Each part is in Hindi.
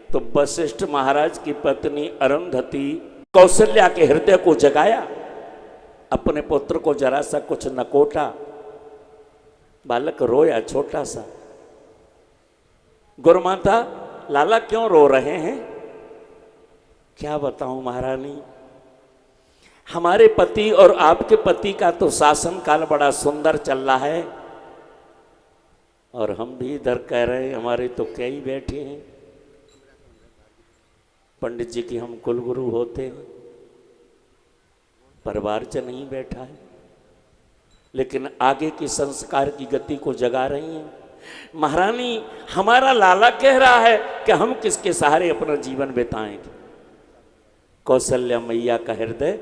तो वशिष्ठ महाराज की पत्नी अरुंधति कौशल्या के हृदय को जगाया, अपने पुत्र को जरा सा कुछ नकोटा, बालक रोया छोटा सा। गुरुमाता लाला क्यों रो रहे हैं? क्या बताऊं महारानी, हमारे पति और आपके पति का तो शासन काल बड़ा सुंदर चल रहा है, और हम भी इधर कह रहे हैं हमारे तो कई बैठे हैं, पंडित जी की हम कुलगुरु होते हैं, परिवार च नहीं बैठा है, लेकिन आगे की संस्कार की गति को जगा रही हैं। महारानी हमारा लाला कह रहा है कि हम किसके सहारे अपना जीवन बिताएंगे। कौशल्या मैया का हृदय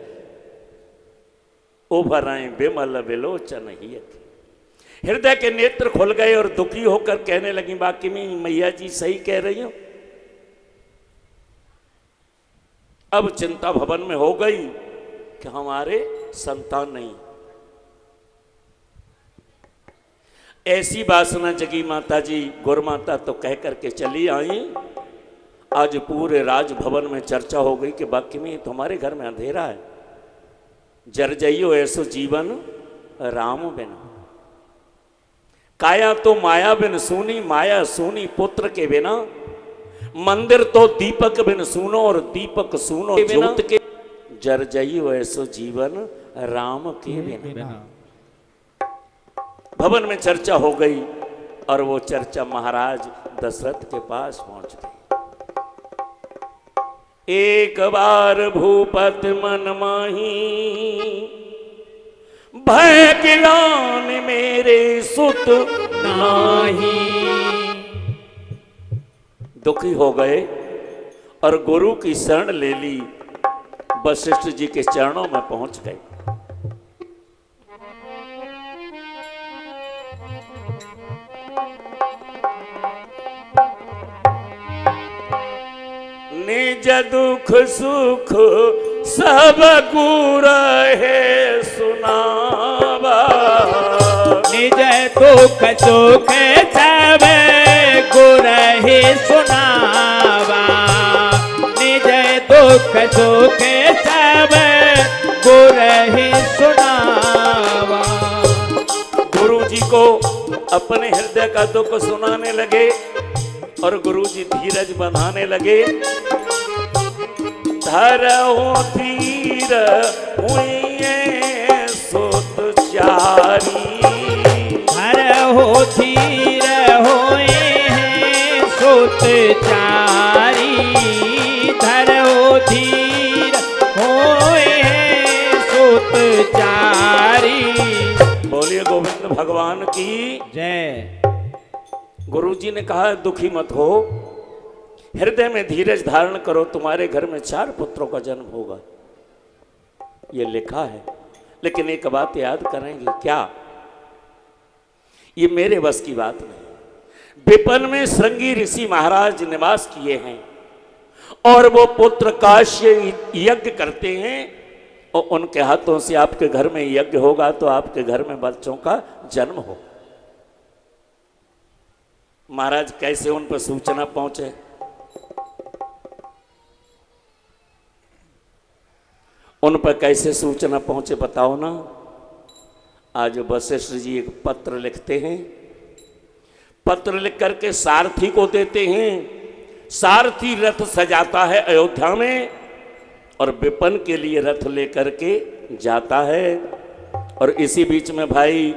उभर आए बिमल विलोचन ही, हृदय के नेत्र खुल गए और दुखी होकर कहने लगी, बाकी में मैया जी सही कह रही हो। अब चिंता भवन में हो गई कि हमारे संतान नहीं। ऐसी वासना जगी माता जी, गुरुमाता तो कह करके चली आई। आज पूरे राजभवन में चर्चा हो गई कि बाकी में तुम्हारे घर में अंधेरा है, जर जाइयो ऐसो जीवन राम बिना। काया तो माया बिन सूनी, माया सूनी पुत्र के बिना। मंदिर तो दीपक बिन सूनो, और दीपक सूनो ज्योत के। जर जाइयो ऐसो जीवन राम के बिना। भवन में चर्चा हो गई और वो चर्चा महाराज दशरथ के पास पहुंच गई। एक बार भूपत मन माही, भय गिलान मेरे सुत नाही। दुखी हो गए और गुरु की शरण ले ली, वशिष्ठ जी के चरणों में पहुंच गए। निज दुख सुख सब गुर है सुनावा। निज दुख सुख सब गुर है सुनावा। निज दुख सुख सब गुर है सुनावा। गुरु जी को अपने हृदय का दुख सुनाने लगे और गुरु जी धीरज बंधाने लगे। धरहु धीर हुए सुत चारी। धरहु धीर हुए सुत चारी। धरहु धीर हुए सुत चारी। बोलिए गोविंद भगवान की जय। गुरुजी ने कहा दुखी मत हो, हृदय में धीरज धारण करो, तुम्हारे घर में 4 पुत्रों का जन्म होगा, ये लिखा है। लेकिन एक बात याद करेंगे क्या, ये मेरे बस की बात नहीं। विपन में श्रृंगी ऋषि महाराज निवास किए हैं और वो पुत्र काश्य यज्ञ करते हैं, और उनके हाथों से आपके घर में यज्ञ होगा तो आपके घर में बच्चों का जन्म होगा। महाराज कैसे उन पर सूचना पहुंचे? उन पर कैसे सूचना पहुंचे बताओ ना। आज वशिष्ठ जी एक पत्र लिखते हैं, पत्र लिख करके सारथी को देते हैं। सारथी रथ सजाता है अयोध्या में और विपन के लिए रथ लेकर के जाता है। और इसी बीच में भाई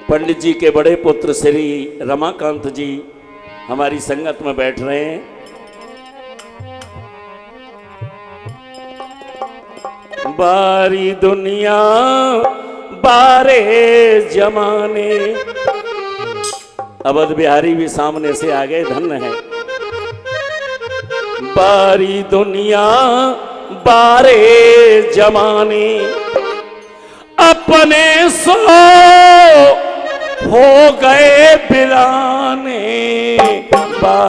पंडित जी के बड़े पुत्र श्री रमाकांत जी हमारी संगत में बैठ रहे हैं। बारी दुनिया बारे जमाने। अवध बिहारी भी सामने से आ गए, धन्य है। बारी दुनिया बारे जमाने, अपने सो हो गए बिराने।